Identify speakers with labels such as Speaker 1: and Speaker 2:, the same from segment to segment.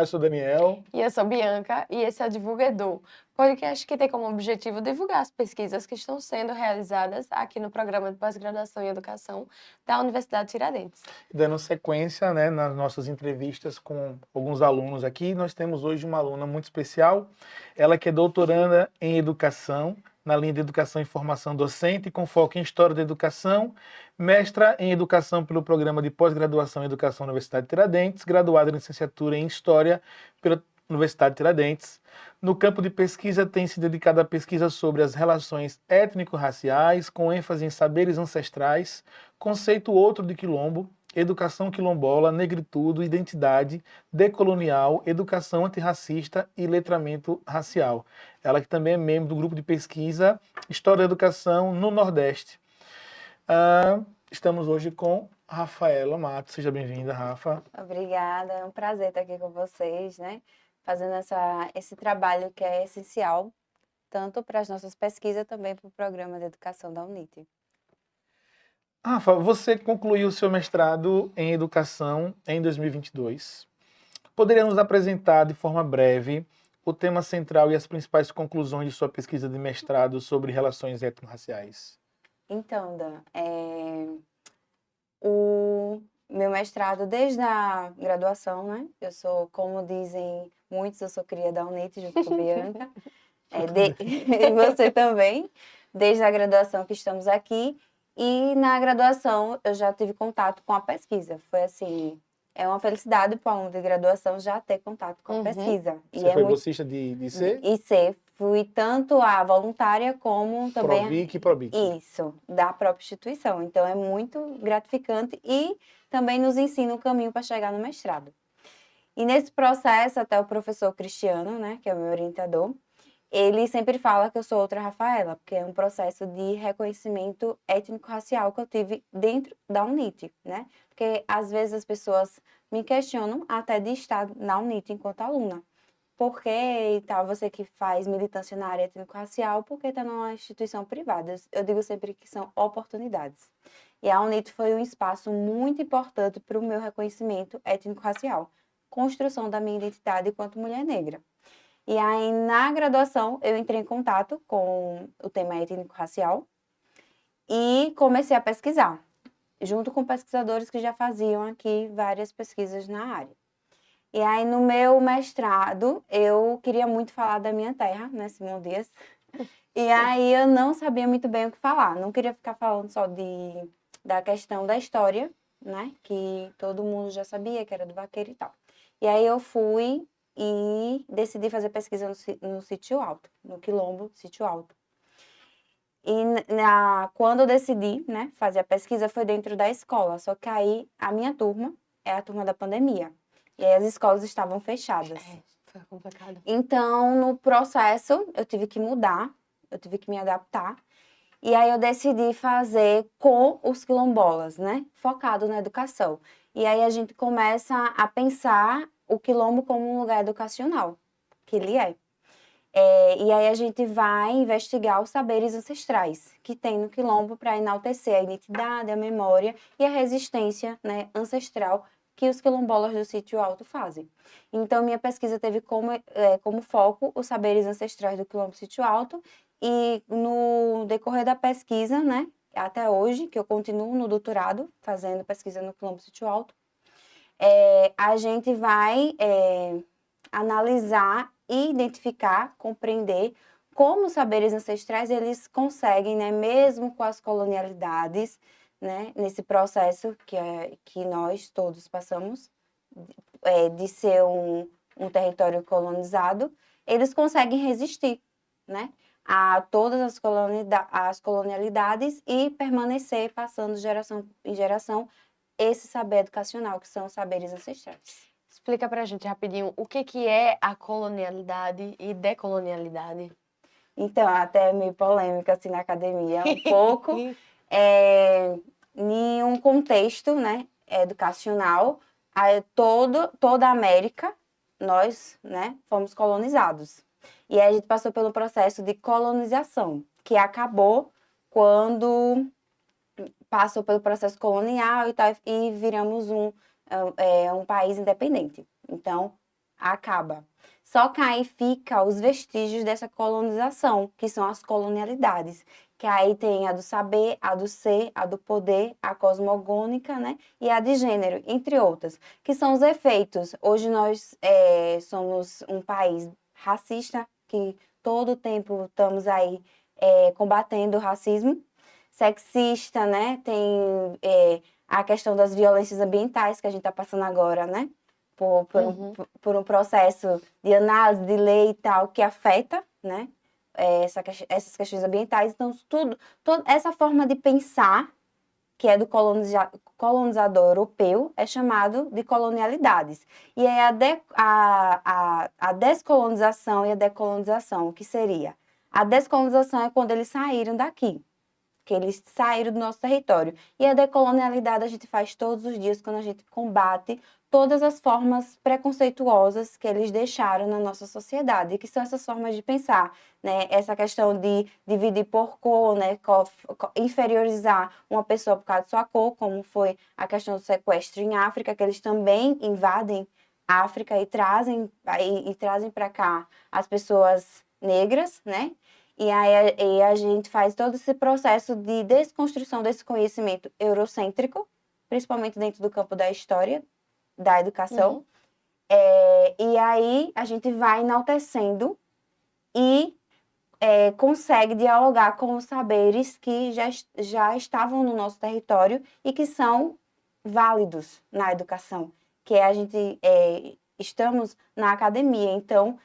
Speaker 1: eu sou Daniel.
Speaker 2: E eu sou Bianca, e esse é o Divulgador, podcast que tem como objetivo divulgar as pesquisas que estão sendo realizadas aqui no Programa de Pós-Graduação em Educação da Universidade Tiradentes.
Speaker 1: Dando sequência, né, nas nossas entrevistas com alguns alunos aqui, nós temos hoje uma aluna muito especial, ela que é doutoranda em Educação, na linha de Educação e Formação Docente, com foco em História da Educação, mestra em Educação pelo Programa de Pós-Graduação em Educação da Universidade Tiradentes, graduada em Licenciatura em História pela Universidade Tiradentes. No campo de pesquisa, tem se dedicado à pesquisa sobre as relações étnico-raciais, com ênfase em saberes ancestrais, conceito outro de quilombo, educação quilombola, negritude, identidade, decolonial, educação antirracista e letramento racial. Ela que também é membro do grupo de pesquisa História da Educação no Nordeste. Estamos hoje com Rafaela Matos. Seja bem-vinda, Rafa.
Speaker 3: Obrigada, é um prazer estar aqui com vocês, né? Fazendo esse trabalho que é essencial, tanto para as nossas pesquisas, também para o programa de educação da UNIT.
Speaker 1: Rafa, você concluiu o seu mestrado em Educação em 2022. Poderia nos apresentar de forma breve o tema central e as principais conclusões de sua pesquisa de mestrado sobre relações étnico-raciais?
Speaker 3: Então, Dan, o meu mestrado desde a graduação, né? Eu sou, como dizem muitos, eu sou cria da UNIT junto com a Bianca. E você também, desde a graduação que estamos aqui. E na graduação eu já tive contato com a pesquisa. Foi assim, é uma felicidade para um aluno de graduação já ter contato com a pesquisa.
Speaker 1: Você foi bolsista de C?
Speaker 3: IC. Fui tanto a voluntária como também
Speaker 1: Provic e Probic.
Speaker 3: Isso, da própria instituição. Então é muito gratificante e também nos ensina o caminho para chegar no mestrado. E nesse processo, até o professor Cristiano, né, que é o meu orientador, ele sempre fala que eu sou outra Rafaela, porque é um processo de reconhecimento étnico-racial que eu tive dentro da UNIT, né? Porque às vezes as pessoas me questionam até de estar na UNIT enquanto aluna. Por que e tal, você que faz militância na área étnico-racial, por que está numa instituição privada? Eu digo sempre que são oportunidades. E a UNIT foi um espaço muito importante para o meu reconhecimento étnico-racial, construção da minha identidade enquanto mulher negra. E aí, na graduação, eu entrei em contato com o tema étnico-racial e comecei a pesquisar, junto com pesquisadores que já faziam aqui várias pesquisas na área. E aí, no meu mestrado, eu queria muito falar da minha terra, né, Simão Dias. E aí, eu não sabia muito bem o que falar. Não queria ficar falando só da questão da história, né, que todo mundo já sabia, que era do vaqueiro e tal. E aí, eu fui e decidi fazer pesquisa no Sítio Alto, no Quilombo Sítio Alto. E quando eu decidi, né, fazer a pesquisa foi dentro da escola, só que aí a minha turma é a turma da pandemia. E aí as escolas estavam fechadas.
Speaker 2: Foi complicado.
Speaker 3: Então, no processo, eu tive que mudar, eu tive que me adaptar. E aí eu decidi fazer com os quilombolas, né, focado na educação. E aí a gente começa a pensar o quilombo como um lugar educacional, que ele é. E aí a gente vai investigar os saberes ancestrais que tem no quilombo para enaltecer a identidade, a memória e a resistência, né, ancestral que os quilombolas do Sítio Alto fazem. Então, minha pesquisa teve como foco os saberes ancestrais do quilombo Sítio Alto e no decorrer da pesquisa, né, até hoje, que eu continuo no doutorado, fazendo pesquisa no quilombo Sítio Alto, a gente vai analisar e identificar, compreender como os saberes ancestrais eles conseguem, né, mesmo com as colonialidades, né, nesse processo que nós todos passamos, de ser um território colonizado, eles conseguem resistir, né, a todas as colonialidades e permanecer passando de geração em geração esse saber educacional, que são os saberes ancestrais.
Speaker 2: Explica pra gente rapidinho o que é a colonialidade e decolonialidade.
Speaker 3: Então, até meio polêmica assim na academia, um pouco, em um contexto, né, educacional, toda a América, nós, né, fomos colonizados. E aí a gente passou pelo processo de colonização, que acabou quando passou pelo processo colonial e tal, e viramos um país independente. Então, acaba. Só que aí fica os vestígios dessa colonização, que são as colonialidades. Que aí tem a do saber, a do ser, a do poder, a cosmogônica, né? E a de gênero, entre outras, que são os efeitos. Hoje nós somos um país racista, que todo o tempo estamos aí combatendo o racismo. Sexista, né? Tem a questão das violências ambientais que a gente está passando agora, né? Por um processo de análise de lei e tal que afeta, né? Essas questões ambientais. Então, toda essa forma de pensar, que é do colonizador europeu, é chamado de colonialidades. E aí a descolonização e a decolonização, o que seria? A descolonização é quando eles saíram daqui, que eles saíram do nosso território. E a decolonialidade a gente faz todos os dias quando a gente combate todas as formas preconceituosas que eles deixaram na nossa sociedade, que são essas formas de pensar, né? Essa questão de dividir por cor, né? Inferiorizar uma pessoa por causa de sua cor, como foi a questão do sequestro em África, que eles também invadem a África e trazem para cá as pessoas negras, né? E aí a gente faz todo esse processo de desconstrução desse conhecimento eurocêntrico, principalmente dentro do campo da história, da educação. E aí a gente vai enaltecendo e consegue dialogar com os saberes que já estavam no nosso território e que são válidos na educação, que a gente estamos na academia, então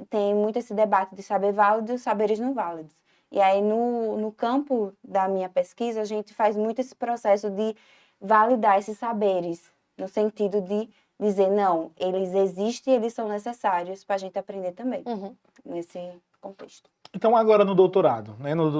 Speaker 3: tem muito esse debate de saber válido e saberes não válidos. E aí, no campo da minha pesquisa, a gente faz muito esse processo de validar esses saberes, no sentido de dizer, não, eles existem e eles são necessários para a gente aprender também, nesse contexto.
Speaker 1: Então, agora no doutorado, né, no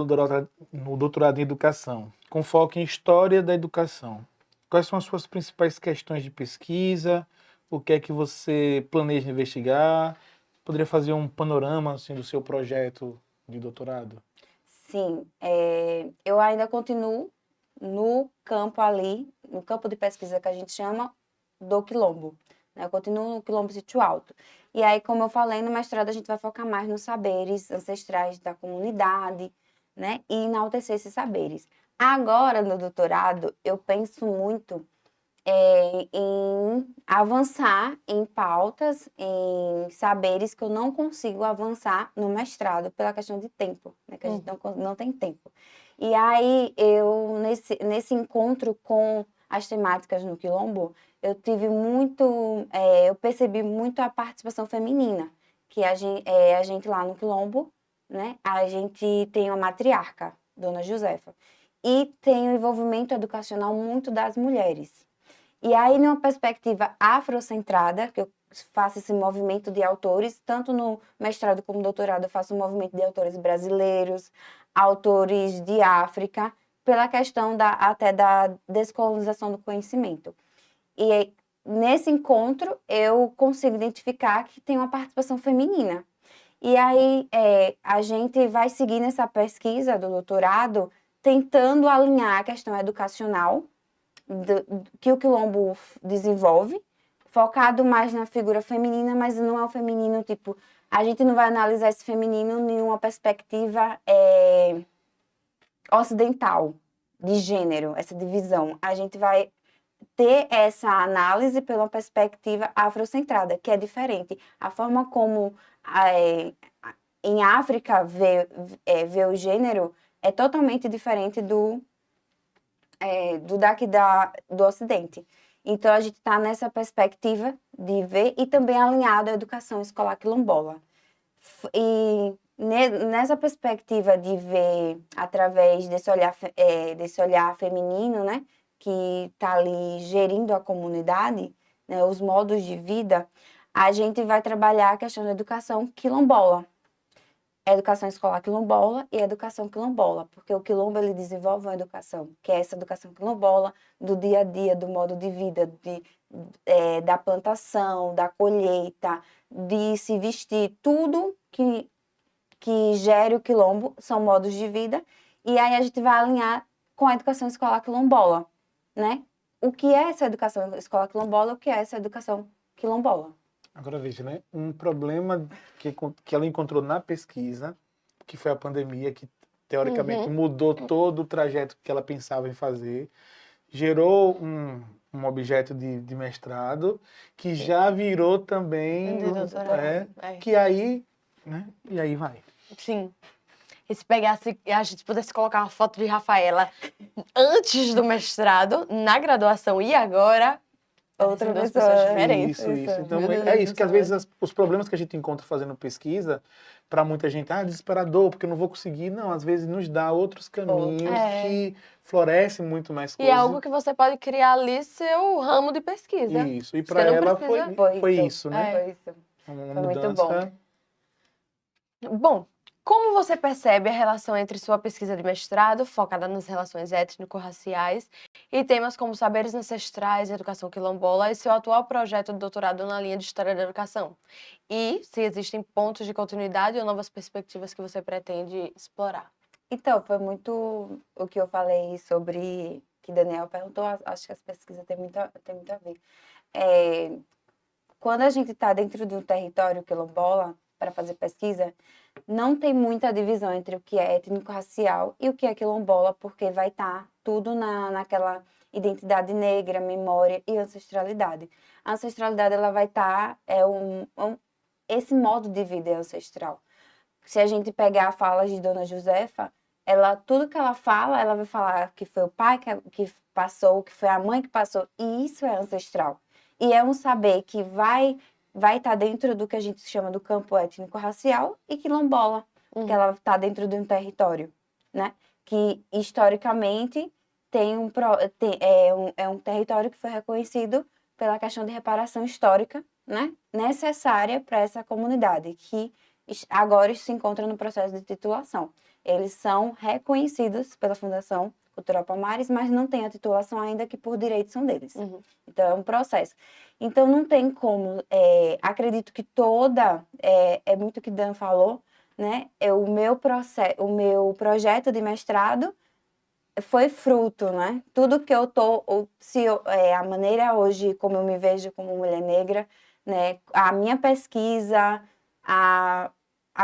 Speaker 1: doutorado em educação, com foco em história da educação, quais são as suas principais questões de pesquisa? O que é que você planeja investigar? Poderia fazer um panorama assim, do seu projeto de doutorado?
Speaker 3: Sim, eu ainda continuo no campo ali, no campo de pesquisa que a gente chama do Quilombo, né? Eu continuo no Quilombo Sítio Alto. E aí, como eu falei, no mestrado a gente vai focar mais nos saberes ancestrais da comunidade, né? E enaltecer esses saberes. Agora, no doutorado, eu penso muito em avançar em pautas, em saberes que eu não consigo avançar no mestrado pela questão de tempo, né? Que a gente não tem tempo. E aí, nesse encontro com as temáticas no Quilombo, eu percebi muito a participação feminina, que a gente lá no Quilombo, né? A gente tem uma matriarca, Dona Josefa, e tem um envolvimento educacional muito das mulheres. E aí, numa perspectiva afrocentrada, que eu faço esse movimento de autores, tanto no mestrado como no doutorado, eu faço um movimento de autores brasileiros, autores de África, pela questão até da descolonização do conhecimento. E nesse encontro, eu consigo identificar que tem uma participação feminina. E aí, a gente vai seguir nessa pesquisa do doutorado, tentando alinhar a questão educacional, que o Quilombo desenvolve, focado mais na figura feminina, mas não é o feminino, tipo, a gente não vai analisar esse feminino em uma perspectiva ocidental, de gênero, essa divisão. A gente vai ter essa análise pela perspectiva afrocentrada, que é diferente. A forma como em África vê o gênero é totalmente diferente do daqui do Ocidente. Então, a gente está nessa perspectiva de ver e também alinhado à educação escolar quilombola. E nessa perspectiva de ver através desse olhar feminino, né, que está ali gerindo a comunidade, né, os modos de vida, a gente vai trabalhar a questão da educação quilombola. Educação escolar quilombola e educação quilombola, porque o quilombo ele desenvolve uma educação, que é essa educação quilombola do dia a dia, do modo de vida, da plantação, da colheita, de se vestir, tudo que gere o quilombo são modos de vida, e aí a gente vai alinhar com a educação escolar quilombola, né? O que é essa educação escolar quilombola, o que é essa educação quilombola?
Speaker 1: Agora veja, né? Um problema que ela encontrou na pesquisa, que foi a pandemia, que teoricamente mudou todo o trajeto que ela pensava em fazer, gerou um objeto de mestrado, que já virou também,
Speaker 2: De doutorado.
Speaker 1: que aí, né? E aí vai.
Speaker 2: Sim. E se pegasse, a gente pudesse colocar uma foto de Rafaela antes do mestrado, na graduação e agora,
Speaker 3: Outra
Speaker 2: são duas
Speaker 3: pessoa.
Speaker 2: pessoas diferentes.
Speaker 1: Isso. Então,
Speaker 2: Meu Deus
Speaker 1: é
Speaker 2: do
Speaker 1: isso que às
Speaker 2: céu.
Speaker 1: vezes os problemas que a gente encontra fazendo pesquisa, para muita gente, desesperador, porque eu não vou conseguir. Não, às vezes nos dá outros caminhos
Speaker 2: É.
Speaker 1: que florescem muito mais
Speaker 2: E é
Speaker 1: coisas.
Speaker 2: algo que você pode criar ali seu ramo de pesquisa.
Speaker 1: Isso. E
Speaker 2: Você
Speaker 1: para
Speaker 2: não
Speaker 1: ela
Speaker 2: precisa-
Speaker 1: foi isso, né?
Speaker 3: Foi isso.
Speaker 1: Uma
Speaker 3: Foi muito
Speaker 1: mudança.
Speaker 2: Bom, como você percebe a relação entre sua pesquisa de mestrado, focada nas relações étnico-raciais, e temas como saberes ancestrais e educação quilombola, e seu atual projeto de doutorado na linha de História da Educação? E se existem pontos de continuidade ou novas perspectivas que você pretende explorar?
Speaker 3: Então, foi muito o que eu falei sobre que Daniel perguntou, acho que as pesquisas têm muito a ver. Quando a gente está dentro de um território quilombola para fazer pesquisa, não tem muita divisão entre o que é étnico-racial e o que é quilombola, porque vai estar tudo naquela identidade negra, memória e ancestralidade. A ancestralidade ela vai estar, esse modo de vida é ancestral. Se a gente pegar a fala de Dona Josefa, tudo que ela fala, ela vai falar que foi o pai que passou, que foi a mãe que passou, e isso é ancestral. E é um saber que vai estar dentro do que a gente chama do campo étnico-racial e quilombola, que ela está dentro de um território, né? Que historicamente é um território que foi reconhecido pela questão de reparação histórica, né? Necessária para essa comunidade, que agora se encontra no processo de titulação. Eles são reconhecidos pela Fundação Cultural Palmares, mas não têm a titulação ainda, que por direito são deles. Então, é um processo. Então, não tem como... acredito que é muito o que Dan falou, né? O meu projeto de mestrado foi fruto, né? Tudo que eu tô... a maneira hoje, como eu me vejo como mulher negra, né? A minha pesquisa, a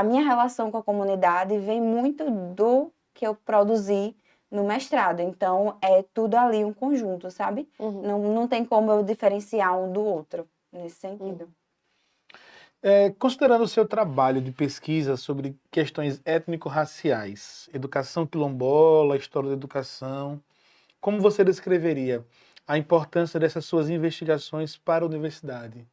Speaker 3: minha relação com a comunidade vem muito do que eu produzi no mestrado. Então, é tudo ali um conjunto, sabe? Não tem como eu diferenciar um do outro, nesse sentido.
Speaker 1: Considerando o seu trabalho de pesquisa sobre questões étnico-raciais, educação quilombola, história da educação, como você descreveria a importância dessas suas investigações para a universidade?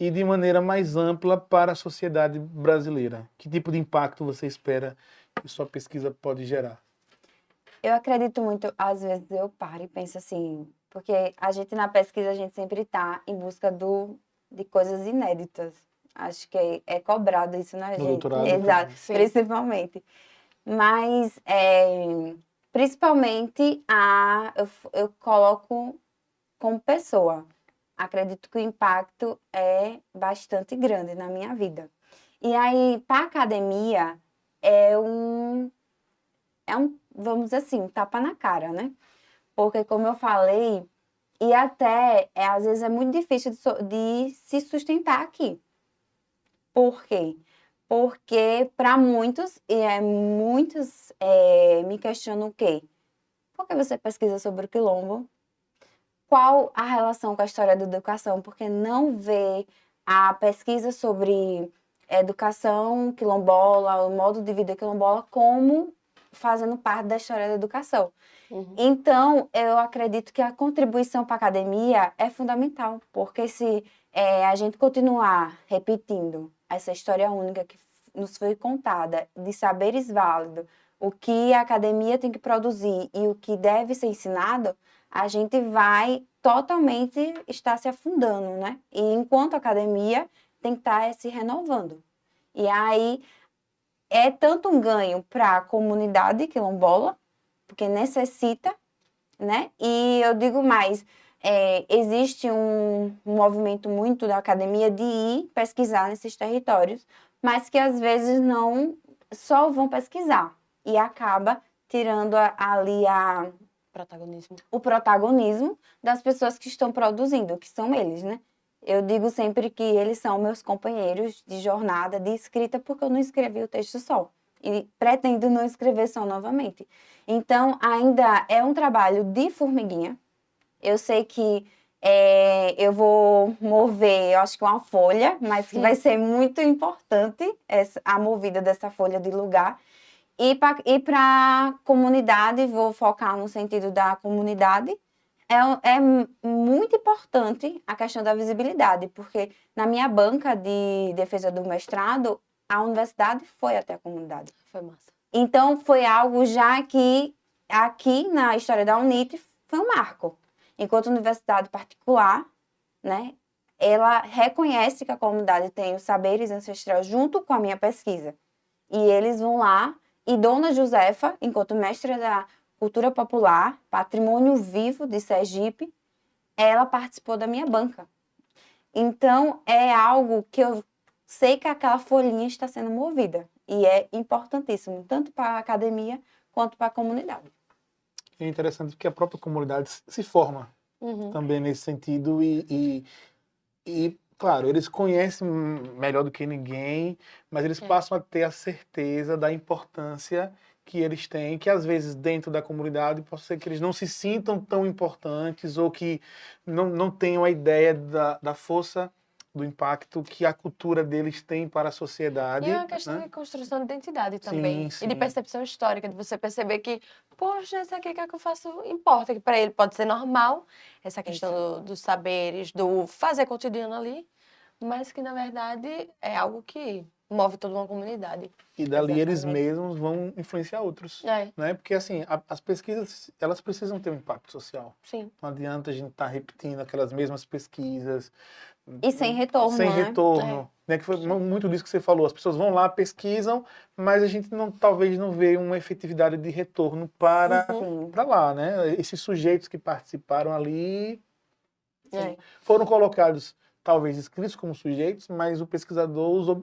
Speaker 1: E de maneira mais ampla para a sociedade brasileira? Que tipo de impacto você espera que sua pesquisa pode gerar?
Speaker 3: Eu acredito muito, às vezes eu paro e penso assim, porque a gente na pesquisa, a gente sempre está em busca de coisas inéditas. Acho que é cobrado isso na
Speaker 1: No
Speaker 3: gente.
Speaker 1: doutorado
Speaker 3: Exato,
Speaker 1: também.
Speaker 2: Sim.
Speaker 3: principalmente. Mas, principalmente, eu coloco como pessoa. Acredito que o impacto é bastante grande na minha vida. E aí, para a academia, vamos dizer assim, um tapa na cara, né? Porque, como eu falei, e até, às vezes é muito difícil de se sustentar aqui. Por quê? Porque, para muitos, muitos me questionam o quê? Por que você pesquisa sobre o quilombo? Qual a relação com a história da educação? Porque não vê a pesquisa sobre educação quilombola, o modo de vida quilombola, como fazendo parte da história da educação. Então, eu acredito que a contribuição para a academia é fundamental, porque se a gente continuar repetindo essa história única que nos foi contada, de saberes válidos, o que a academia tem que produzir e o que deve ser ensinado, a gente vai totalmente estar se afundando, né? E enquanto a academia tem que estar se renovando. E aí é tanto um ganho para a comunidade quilombola, porque necessita, né? E eu digo mais, existe um movimento muito da academia de ir pesquisar nesses territórios, mas que às vezes não só vão pesquisar e acaba tirando ali
Speaker 2: Protagonismo.
Speaker 3: o protagonismo das pessoas que estão produzindo, que são eles, né? Eu digo sempre que eles são meus companheiros de jornada, de escrita, porque eu não escrevi o texto só. E pretendo não escrever só novamente. Então, ainda é um trabalho de formiguinha. Eu sei que eu vou mover, eu acho que uma folha, mas que vai ser muito importante a movida dessa folha de lugar. E para a comunidade, vou focar no sentido da comunidade. É muito importante a questão da visibilidade, porque na minha banca de defesa do mestrado, a universidade foi até a comunidade.
Speaker 2: Foi massa.
Speaker 3: Então, foi algo já que, aqui na história da UNIT, foi um marco. Enquanto universidade particular, né, ela reconhece que a comunidade tem os saberes ancestrais junto com a minha pesquisa. E eles vão lá, e Dona Josefa, enquanto mestra da Cultura Popular, Patrimônio Vivo de Sergipe, ela participou da minha banca. Então, é algo que eu sei que aquela folhinha está sendo movida. E é importantíssimo, tanto para a academia quanto para a comunidade.
Speaker 1: É interessante porque a própria comunidade se forma também nesse sentido e, claro, eles conhecem melhor do que ninguém, mas eles passam a ter a certeza da importância que eles têm, que às vezes dentro da comunidade pode ser que eles não se sintam tão importantes ou que não tenham a ideia da força, do impacto que a cultura deles tem para a sociedade.
Speaker 2: E é uma questão
Speaker 1: né?
Speaker 2: de construção de identidade também.
Speaker 1: Sim,
Speaker 2: E de
Speaker 1: sim.
Speaker 2: percepção histórica, de você perceber que, poxa, isso aqui que é que eu faço importa, que para ele pode ser normal, essa questão dos saberes, do fazer cotidiano ali, mas que na verdade é algo que move toda uma comunidade.
Speaker 1: E dali eles
Speaker 3: Exatamente.
Speaker 1: mesmos vão influenciar outros.
Speaker 2: É,
Speaker 1: Né? Porque assim, as pesquisas, elas precisam ter um impacto social.
Speaker 2: sim.
Speaker 1: Não adianta a gente estar repetindo aquelas mesmas pesquisas.
Speaker 3: E sem retorno,
Speaker 1: Sem
Speaker 3: né?
Speaker 1: retorno. Né? Que foi muito disso que você falou. As pessoas vão lá, pesquisam, mas a gente talvez não vê uma efetividade de retorno para
Speaker 3: Sim.
Speaker 1: lá, né? Esses sujeitos que participaram ali
Speaker 2: É.
Speaker 1: foram colocados, talvez escritos como sujeitos, mas o pesquisador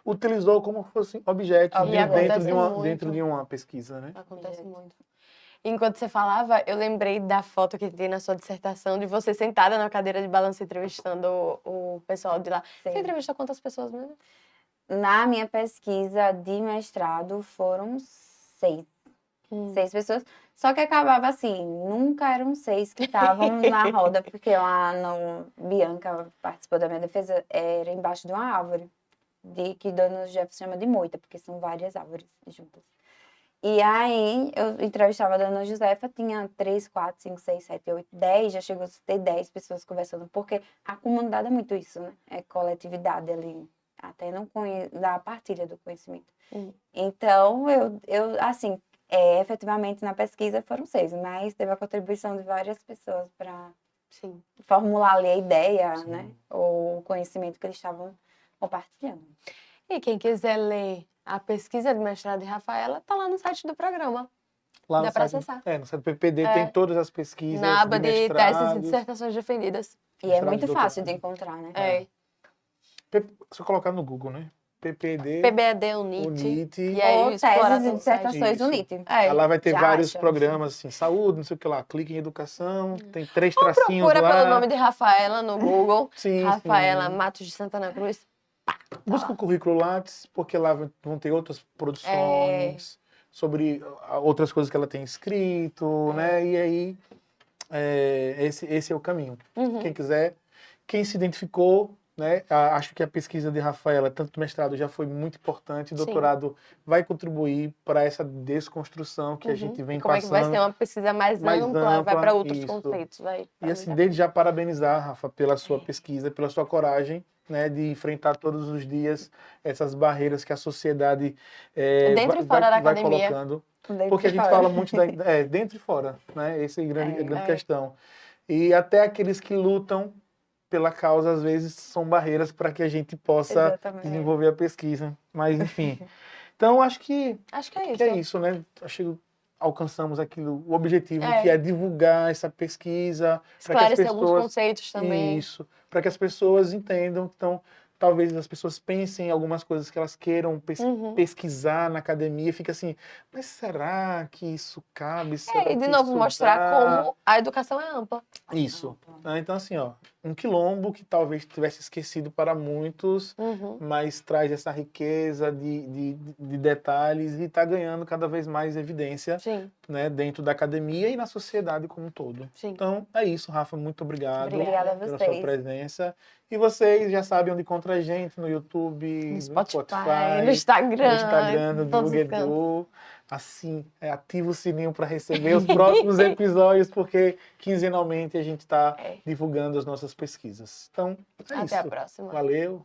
Speaker 1: utilizou como fossem objetos
Speaker 3: E
Speaker 2: acontece muito.
Speaker 1: dentro de uma pesquisa, né?
Speaker 2: Acontece muito. Enquanto você falava, eu lembrei da foto que tem na sua dissertação de você sentada na cadeira de balanço entrevistando o pessoal de lá.
Speaker 3: Sim.
Speaker 2: Você entrevistou quantas pessoas mesmo?
Speaker 3: Na minha pesquisa de mestrado foram 6. 6 pessoas. Só que acabava assim, nunca eram 6 que estavam na roda, porque lá no Bianca participou da minha defesa, era embaixo de uma árvore, que Dona Jeff chama de moita, porque são várias árvores juntas. E aí, eu entrevistava a Dona Josefa, tinha 3, 4, 5, 6, 7, 8, 10, já chegou a ter 10 pessoas conversando, porque a comunidade é muito isso, né? É coletividade ali, até não da partilha do conhecimento. Então, eu assim, efetivamente na pesquisa foram 6, mas teve a contribuição de várias pessoas para formular ali a ideia, né? Ou o conhecimento que eles estavam compartilhando.
Speaker 2: E quem quiser ler a pesquisa de mestrado de Rafaela, tá lá no site do programa.
Speaker 1: Lá
Speaker 2: Dá para acessar.
Speaker 1: No site do PPD tem todas as pesquisas
Speaker 2: Na aba de teses e
Speaker 1: mestrados.
Speaker 2: dissertações defendidas.
Speaker 3: E é
Speaker 1: Mestrado
Speaker 3: muito
Speaker 1: de
Speaker 3: fácil de
Speaker 1: doutorado.
Speaker 3: encontrar, né?
Speaker 2: É.
Speaker 1: Só colocar no Google, né? PPD,
Speaker 2: PBED, UNIT.
Speaker 1: UNIT.
Speaker 2: E aí,
Speaker 3: Ou
Speaker 2: explorar
Speaker 3: teses e
Speaker 2: todo o site.
Speaker 3: dissertações do
Speaker 1: Isso.
Speaker 3: NIT.
Speaker 2: É.
Speaker 1: Lá vai ter
Speaker 3: já
Speaker 1: vários
Speaker 3: acha.
Speaker 1: programas, assim, saúde, não sei o que lá, clique em educação, tem 3
Speaker 2: Ou
Speaker 1: tracinhos
Speaker 2: procura
Speaker 1: lá.
Speaker 2: pelo nome de Rafaela no Google.
Speaker 1: Sim,
Speaker 2: Rafaela
Speaker 1: sim.
Speaker 2: Matos de Santana Cruz.
Speaker 1: Busca o currículo Lattes, porque lá vão ter outras produções sobre outras coisas que ela tem escrito, né? E aí, esse é o caminho. Quem quiser, quem se identificou, né? Acho que a pesquisa de Rafaela, tanto do mestrado, já foi muito importante. O doutorado vai contribuir para essa desconstrução que a gente vem
Speaker 2: Como é que vai
Speaker 1: passando.
Speaker 2: ser uma pesquisa mais ampla, vai para outros conceitos. Vai
Speaker 1: E assim, desde já parabenizar, Rafa, pela sua pesquisa, pela sua coragem, né, de enfrentar todos os dias essas barreiras que a sociedade
Speaker 2: Dentro e fora da
Speaker 1: vai
Speaker 2: academia.
Speaker 1: colocando.
Speaker 3: Dentro
Speaker 1: Porque a
Speaker 3: e
Speaker 1: gente
Speaker 3: fora.
Speaker 1: fala muito dentro e fora, né? Essa é a grande
Speaker 2: É.
Speaker 1: questão. E até aqueles que lutam pela causa, às vezes, são barreiras para que a gente possa
Speaker 3: Exatamente.
Speaker 1: desenvolver a pesquisa. Mas, enfim. Então, acho que
Speaker 2: Acho que é isso.
Speaker 1: que é isso, né? Acho que alcançamos aquilo, o objetivo,
Speaker 2: É.
Speaker 1: que é divulgar essa pesquisa, para que as
Speaker 2: Esclarecer alguns
Speaker 1: pessoas
Speaker 2: conceitos também.
Speaker 1: isso, para que as pessoas entendam que estão talvez as pessoas pensem em algumas coisas que elas queiram
Speaker 2: Uhum.
Speaker 1: pesquisar na academia e fica assim, mas será que isso cabe? Será
Speaker 2: E de
Speaker 1: que
Speaker 2: novo
Speaker 1: isso
Speaker 2: mostrar
Speaker 1: dá?
Speaker 2: como a educação é ampla.
Speaker 1: Isso. Então, assim, ó, um quilombo que talvez tivesse esquecido para muitos,
Speaker 2: Uhum.
Speaker 1: mas traz essa riqueza de detalhes e está ganhando cada vez mais evidência,
Speaker 2: Sim,
Speaker 1: né, dentro da academia e na sociedade como um todo.
Speaker 2: sim.
Speaker 1: Então, é isso, Rafa. Muito obrigado
Speaker 3: Obrigada a
Speaker 1: pela sua
Speaker 3: vocês.
Speaker 1: presença. E vocês já sabem onde encontra a gente, no YouTube,
Speaker 2: No
Speaker 1: no
Speaker 2: Spotify, no
Speaker 1: no
Speaker 2: Instagram,
Speaker 1: Instagram, no
Speaker 2: em todos os cantos.
Speaker 1: Divulguedu. Assim, ativa o sininho para receber os próximos episódios, porque quinzenalmente a gente está
Speaker 2: É.
Speaker 1: divulgando as nossas pesquisas. Então, é
Speaker 2: Até a
Speaker 1: isso.
Speaker 2: próxima.
Speaker 1: Valeu.